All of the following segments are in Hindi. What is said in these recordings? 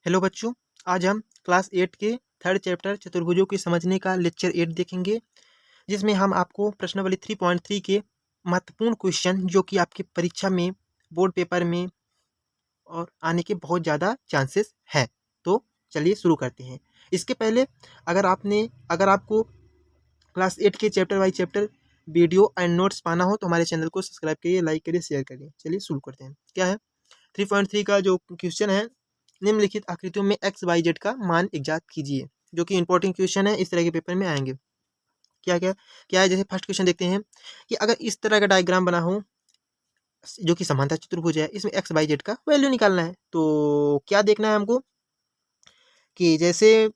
हेलो बच्चों, आज हम क्लास 8 के थर्ड चैप्टर चतुर्भुजों की समझने का लेक्चर 8 देखेंगे, जिसमें हम आपको प्रश्नावली 3.3 के महत्वपूर्ण क्वेश्चन जो कि आपके परीक्षा में, बोर्ड पेपर में और आने के बहुत ज़्यादा चांसेस हैं। तो चलिए शुरू करते हैं। इसके पहले अगर आपको क्लास 8 के chapter by chapter video and notes पाना हो तो हमारे चैनल को सब्सक्राइब करिए, लाइक करिए, शेयर करिए। चलिए शुरू करते हैं। क्या है 3.3 का जो क्वेश्चन है, निम्नलिखित आकृतियों में एक्स वाई जेड का मान इजाद कीजिए, जो कि इंपॉर्टेंट क्वेश्चन है, इस तरह के पेपर में आएंगे। क्या क्या क्या है, जैसे फर्स्ट क्वेश्चन देखते हैं कि अगर इस तरह का डायग्राम बना हो जो कि समांतर चतुर्भुज है, इसमें एक्स वाई जेड का वैल्यू निकालना है। तो क्या देखना है हमको कि जैसे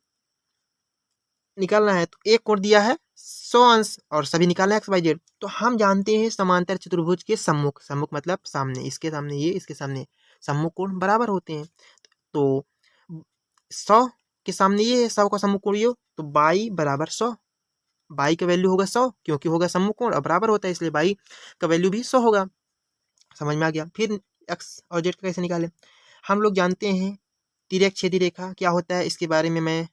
निकालना है तो एक कोण दिया है 100 अंश और सभी निकालना है एक्स वाई जेड। तो हम जानते हैं समांतर चतुर्भुज के सम्मुख, सम्मुख मतलब सामने, इसके सामने ये, इसके सामने सम्मुख कोण बराबर होते हैं। तो 100 के सामने ये है, 100 का सम्मुख कोण ये, तो बाई बराबर 100। बाई का वैल्यू होगा 100 क्योंकि होगा सम्मुख कोण और बराबर होता है, इसलिए बाई का वैल्यू भी 100 होगा। समझ में आ गया। फिर एक्स और जेड का कैसे निकालें? हम लोग जानते हैं तिर्यक छेदी रेखा क्या होता है, इसके बारे में मैं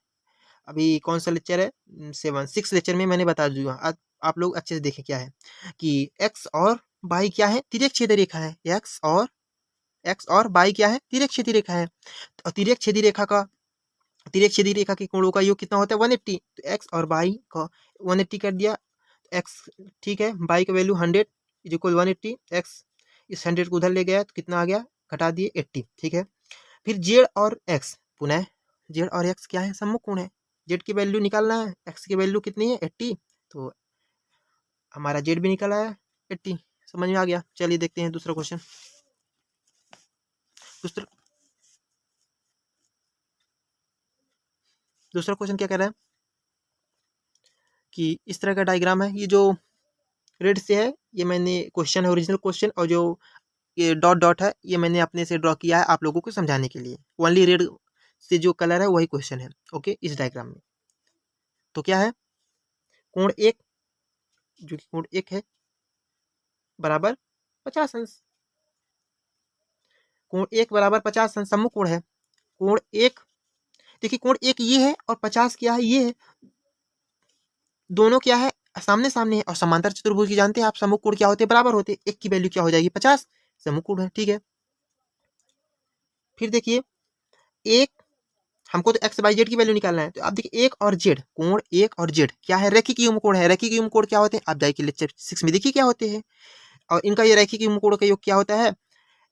अभी कौन सा लेक्चर है, 6 लेक्चर में मैंने बता दिया। आप लोग अच्छे से देखें क्या है कि एक्स और बाई क्या है, तिर्यक छेदी रेखा है। एक्स और बाई क्या है, तिर्यक छेदी रेखा है। और तिर्यक छेदी रेखा के कोणों का योग कितना होता है, 180। तो एक्स और बाई का 180 कर दिया, एक्स ठीक है, बाई का वैल्यू 100 इज इक्वल 180। एक्स इस 100 को उधर ले गया तो कितना आ गया, घटा दिए 80। ठीक है। फिर जेड और एक्स, पुनः जेड और एक्स क्या है, सम्मुख कोण है। जेड की वैल्यू निकालना है, एक्स की वैल्यू कितनी है 80, तो हमारा जेड भी निकल आया 80। समझ में आ गया। चलिए देखते हैं दूसरा क्वेश्चन। दूसरा क्वेश्चन क्या कह रहा है कि इस तरह का डायग्राम है, ये जो रेड से है ये मैंने क्वेश्चन है, ओरिजिनल क्वेश्चन, और जो ये डॉट डॉट है ये मैंने अपने से ड्रॉ किया है आप लोगों को समझाने के लिए। ओनली रेड से जो कलर है वही क्वेश्चन है। ओके, इस डायग्राम में तो क्या है, कोण एक, जो कि कोण एक है बराबर 50 अंश। कोण एक बराबर 50 अंश सम्मुख कोण है। कोण एक, देखिए कोण एक ये है और 50 क्या है, ये है। दोनों क्या है, सामने सामने है। और समांतर चतुर्भुज की जानते हैं आप, सम्मुख कोण क्या होते हैं, बराबर होते हैं। एक की वैल्यू क्या हो जाएगी 50, सम्मुख कोण है। ठीक है। फिर देखिए एक, हमको तो एक्स वाई जेड की वैल्यू निकालना है। तो आप देखिए एक और जेड, कोण एक और जेड क्या है, रैखिक युग्म कोण है। रैखिक युग्म कोण क्या होते हैं, आप जाइए लेक्चर 6 में देखिए क्या होते हैं। और इनका ये रैखिक युग्म कोण का योग क्या होता है,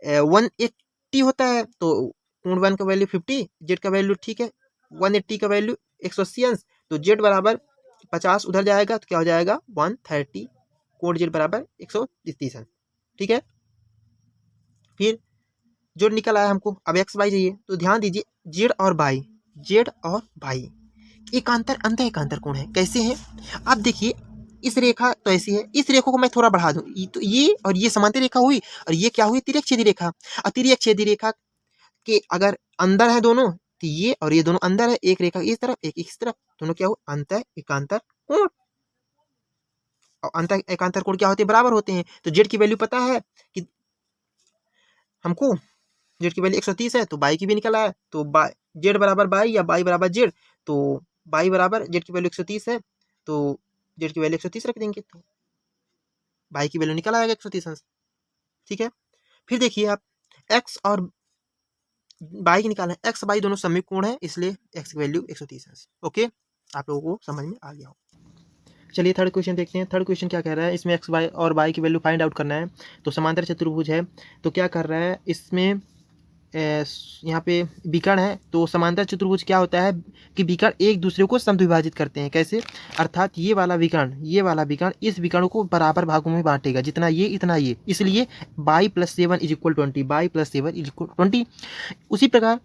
180 होता है। तो कोण वन का वैल्यू 50, जेड का वैल्यू ठीक है 180 का वैल्यू 180 अंश। तो जेड बराबर 50 उधर जाएगा तो क्या हो जाएगा 130, कोण जेड बराबर 130 अंश। ठीक है। फिर जो निकल आया हमको, अब एक्स वाई चाहिए। तो ध्यान दीजिए जेड और बाई एकांतर अंत एकांतर कोण है। कैसे है, आप देखिए इस रेखा तो ऐसी है, इस रेखा को मैं थोड़ा बढ़ा दूं, तो ये और ये समांतर रेखा हुई, और ये क्या हुई, तिर्यक छेदी रेखा। और तिर्यक छेदी रेखा के अगर अंदर है दोनों, तो ये और ये दोनों अंदर है, एक रेखा इस तरफ एक इस तरफ, दोनों क्या हुआ, अंत एकांतर कोण। और अंत एकांतर कोण क्या होते हैं, बराबर होते हैं। तो जेड की वैल्यू पता है कि हमको, जेड की वैल्यू 130 है, तो बाई की भी निकल आया। तो जेड बराबर बाई या बाई बराबर जेड, तो बाई बराबर जेड की वैल्यू 130 है, तो जेड की वैल्यू 130 रख देंगे, तो बाई की वैल्यू निकल आएगा 130 अंश। ठीक है। फिर देखिए आप एक्स और बाई की निकालना है, एक्स बाई दोनों सममित कोण है, इसलिए एक्स की वैल्यू 130 अंश। ओके, आप लोगों को समझ में आ गया हो। चलिए थर्ड क्वेश्चन देखते हैं। थर्ड क्वेश्चन क्या कह रहा है, इसमें एक्स वाई और बाई की वैल्यू फाइंड आउट करना है। तो समांतर चतुर्भुज है, तो क्या कर रहा है इसमें, यहाँ पे विकर्ण है। तो समांतर चतुर्भुज क्या होता है कि विकर्ण एक दूसरे को समद्विभाजित करते हैं। कैसे, अर्थात ये वाला विकर्ण इस विकर्ण को बराबर भागों में बांटेगा, जितना ये इतना ये, इसलिए by plus 7 is equal 20, by plus 7 is equal 20। उसी प्रकार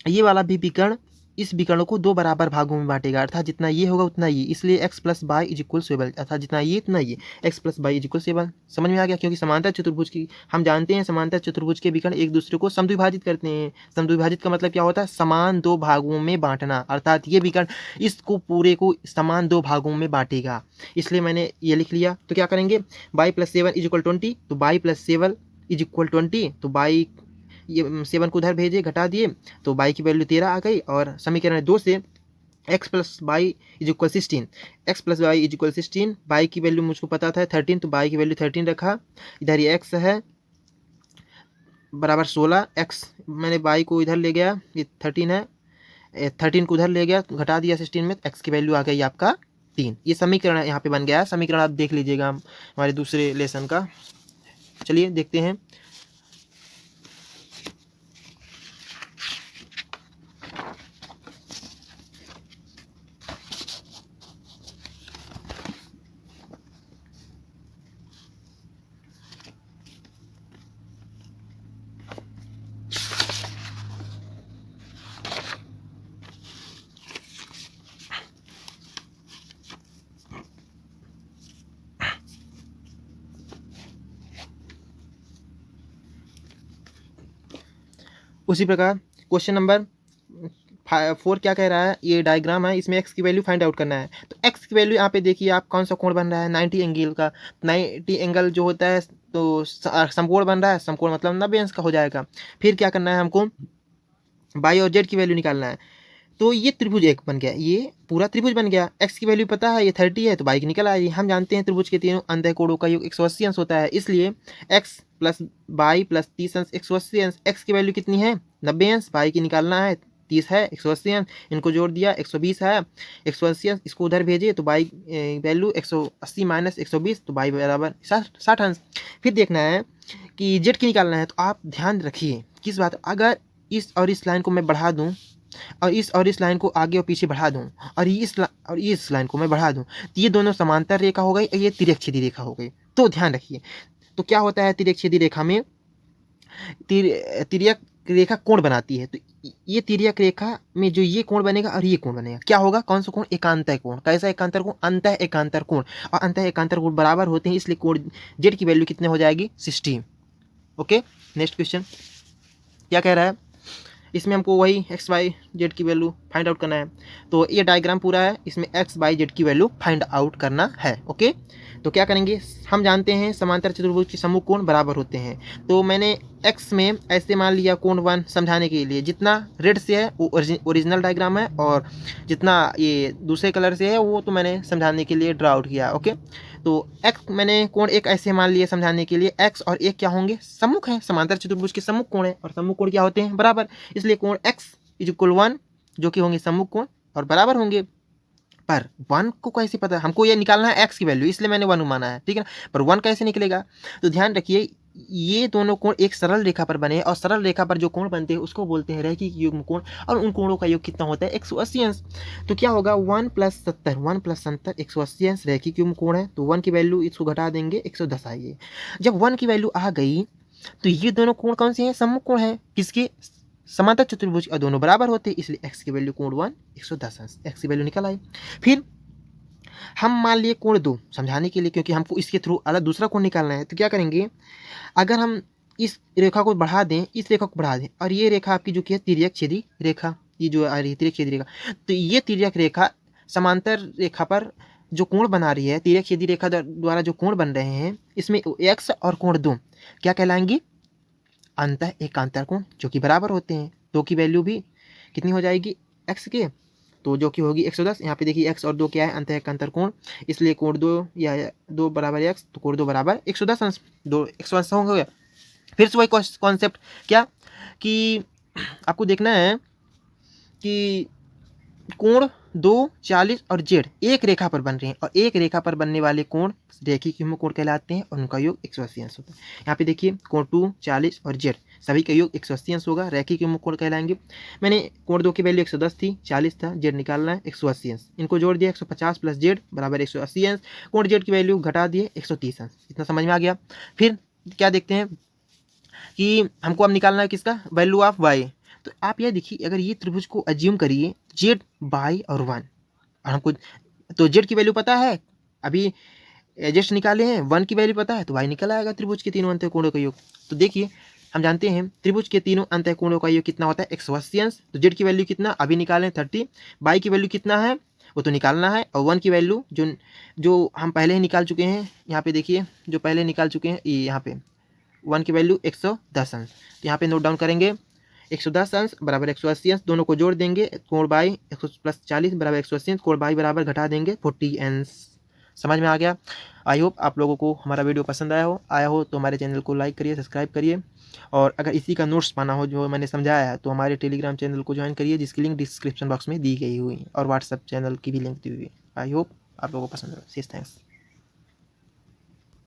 ये वाला भी विकर्ण इस विकर्ण को दो बराबर भागों में बांटेगा, अर्थात जितना ये होगा उतना ये, इसलिए x plus by is equal 7, अर्थात जितना ये इतना ये, x plus by is equal 7। समझ में आ गया। क्योंकि समांतर चतुर्भुज की हम जानते हैं, समांतर चतुर्भुज के विकर्ण एक दूसरे को समद्विभाजित करते हैं। समद्विभाजित का मतलब क्या होता है, समान दो भागों में बांटना, अर्थात ये विकर्ण इसको पूरे को समान दो भागों में बांटेगा, इसलिए मैंने ये लिख लिया। तो क्या करेंगे, बाई प्लस 7 इज इक्वल 20, तो बाई प्लस 7 इज इक्वल 20, तो बाई ये 7 को उधर भेजे, घटा दिए, तो बाई की वैल्यू 13 आ गई। और समीकरण 2 से x plus by is equal 16, x plus by is equal 16, by की वैल्यू मुझको पता था 13, तो बाई की वैल्यू 13 रखा। इधर ये x है बराबर 16, x मैंने बाई को इधर ले गया, ये 13 है, 13 को उधर ले गया, घटा दिया 16 में, x की वैल्यू आ गई आपका 3। ये समीकरण यहाँ पे बन गया है। समीकरण आप देख लीजिएगा हमारे दूसरे लेसन का। चलिए देखते हैं। उसी प्रकार क्वेश्चन नंबर 4 क्या कह रहा है, ये डायग्राम है, इसमें x की वैल्यू फाइंड आउट करना है। तो x की वैल्यू यहाँ पे देखिए आप, कौन सा कोण बन रहा है, 90 एंगल का। 90 एंगल जो होता है तो समकोण बन रहा है, समकोण मतलब 90 अंश का हो जाएगा। फिर क्या करना है हमको, y और z की वैल्यू निकालना है। तो ये त्रिभुज एक बन गया, ये पूरा त्रिभुज बन गया। x की वैल्यू पता है ये 30 है, तो y की निकल आएगी। हम जानते हैं त्रिभुज के तीनों अंतःकोणों का योग 180 अंश होता है, इसलिए x प्लस बाई प्लस 30 अंश 180 अंश। x की वैल्यू कितनी है 90 अंश, y की निकालना है 30 है, 180 अंश, इनको जोड़ दिया 120 है, 180 अंश, इसको उधर भेजिए तो y वैल्यू 180 माइनस 120, तो y बराबर 60 अंश। फिर देखना है कि z की निकालना है। तो आप ध्यान रखिए किस बात, अगर इस और इस लाइन को मैं बढ़ा दूँ और इस लाइन को आगे और पीछे बढ़ा दूं, और इस लाइन को मैं बढ़ा दूं, तो ये दोनों समांतर रेखा हो गई और ये तिर्यक-छेदी रेखा हो गई। तो ध्यान रखिए, तो क्या होता है तिर्यक-छेदी रेखा में, तिर्यक रेखा कोण बनाती है। तो ये तिर्यक रेखा में जो ये कोण बनेगा और ये कोण बनेगा, क्या होगा, कौन सा कोण, एकांतर कोण। कैसा एकांतर कोण, अंतः एकांतर कोण। और अंतः एकांतर कोण बराबर होते हैं, इसलिए कोण जेड की वैल्यू कितने हो जाएगी 60। ओके, नेक्स्ट क्वेश्चन क्या कह रहा है, इसमें हमको वही एक्स वाई जेड की वैल्यू फाइंड आउट करना है। तो ये डायग्राम पूरा है, इसमें एक्स वाई जेड की वैल्यू फाइंड आउट करना है। ओके, तो क्या करेंगे, हम जानते हैं समांतर चतुर्भुज के सम्मुख कोण बराबर होते हैं। तो मैंने एक्स में ऐसे मान लिया कोण 1 समझाने के लिए, जितना रेड से है वो ओरिजिनल डायग्राम है, और जितना ये दूसरे कलर से है वो तो मैंने समझाने के लिए ड्रा आउट किया। ओके, तो एक्स मैंने कोण एक ऐसे मान लिए समझाने के लिए, एक्स और एक क्या होंगे, सम्मुख है, समांतर चतुर्भुज के सम्मुख कोण है, और सम्मुख कोण क्या होते हैं, बराबर। इसलिए कोण एक्स इज इक्वल 1 जो कि होंगे सम्मुख कोण और बराबर होंगे। पर 1 को कैसे पता, हमको ये निकालना है x की वैल्यू, इसलिए मैंने 1 माना है, ठीक है ना। पर 1 कैसे निकलेगा, तो ध्यान रखिए ये दोनों कोण एक सरल रेखा पर बने हैं, और सरल रेखा पर जो कोण बनते हैं उसको बोलते हैं रैखिक युग्म कोण, और उन कोणों का योग कितना होता है 180 अंश। तो क्या होगा 1 + 70, 1 + 70 180 अंश रैखिक युग्म कोण है। तो 1 की वैल्यू इसको घटा देंगे 110 आएगी। जब 1 की वैल्यू आ गई तो ये दोनों कोण कौन से हैं, सम्मुख कोण है, किसके, समांतर चतुर्भुज, और दोनों बराबर होते हैं, इसलिए x की वैल्यू कोण 1 110 अंश, x की वैल्यू निकल आई। फिर हम मान लिए कोण 2 समझाने के लिए, क्योंकि हमको इसके थ्रू अलग दूसरा कोण निकालना है। तो क्या करेंगे, अगर हम इस रेखा को बढ़ा दें, इस रेखा को बढ़ा दें, और ये रेखा आपकी जो कि है तिर्यक छेदी रेखा, ये जो आ रही है तिर्यक छेदी रेखा, तो ये तिर्यक रेखा समांतर रेखा पर जो कोण बना रही है, तिर्यक छेदी रेखा द्वारा जो कोण बन रहे हैं, इसमें x और कोण 2 क्या कहलाएंगी, अंतः एकांतर कोण, जो कि बराबर होते हैं। 2 की वैल्यू भी कितनी हो जाएगी x के, तो जो कि होगी 110। यहाँ पे देखिए x और 2 क्या है, अंतः एकांतर कोण, इसलिए कोण 2 या 2 बराबर x, तो कोण 2 बराबर 110 अंश, 2 180 हो गया। फिर से वही कॉन्सेप्ट क्या कि आपको देखना है कि कोण 2 40 और जेड एक रेखा पर बन रहे हैं, और एक रेखा पर बनने वाले कोण रैखिक युग्म कोण कहलाते हैं, और उनका योग 180 अंश होता है। यहाँ पे देखिए कोण 2 40 और जेड सभी का योग 180 अंश होगा, रैखिक युग्म कोण कहलाएंगे। मैंने कोण 2 की वैल्यू 110 थी, 40 था, जेड निकालना है 180 अंश, इनको जोड़ दिया 150 + जेड बराबर 180 अंश, कोण जेड की वैल्यू घटा दिए 130 अंश। इतना समझ में आ गया। फिर क्या देखते हैं कि हमको अब निकालना है किसका, वैल्यू ऑफ वाई। तो आप ये देखिए, अगर ये त्रिभुज को अज्यूम करिए जेड बाई और 1, और हमको तो जेड की वैल्यू पता है, अभी जस्ट निकाले हैं, 1 की वैल्यू पता है, तो वाई निकल आएगा त्रिभुज के तीनों अंतःकोणों का योग। तो देखिए हम जानते हैं त्रिभुज के तीनों अंतःकोणों का योग कितना होता है 180 अंश। तो जेड की वैल्यू कितना अभी निकालें 30, बाई की वैल्यू कितना है वो तो निकालना है, और 1 की वैल्यू जो हम पहले ही निकाल चुके हैं, यहाँ पे देखिए जो पहले निकाल चुके हैं, ये यहाँ पे 1 की वैल्यू 110 अंश। तो यहाँ पे नोट डाउन करेंगे 110 अंश बराबर 180 अंश, दोनों को जोड़ देंगे, कोण बाई 100 प्लस 40 बराबर 180 अंश, कोण बाई बराबर घटा देंगे 40 अंश। समझ में आ गया। आई होप आप लोगों को हमारा वीडियो पसंद आया हो तो हमारे चैनल को लाइक करिए, सब्सक्राइब करिए, और अगर इसी का नोट्स पाना हो जो मैंने समझाया है तो हमारे टेलीग्राम चैनल को ज्वाइन करिए, जिसकी लिंक डिस्क्रिप्शन बॉक्स में दी गई हुई है, और व्हाट्सएप चैनल की भी लिंक दी हुई है। आई होप आप लोगों को पसंद हो। थैंक्स।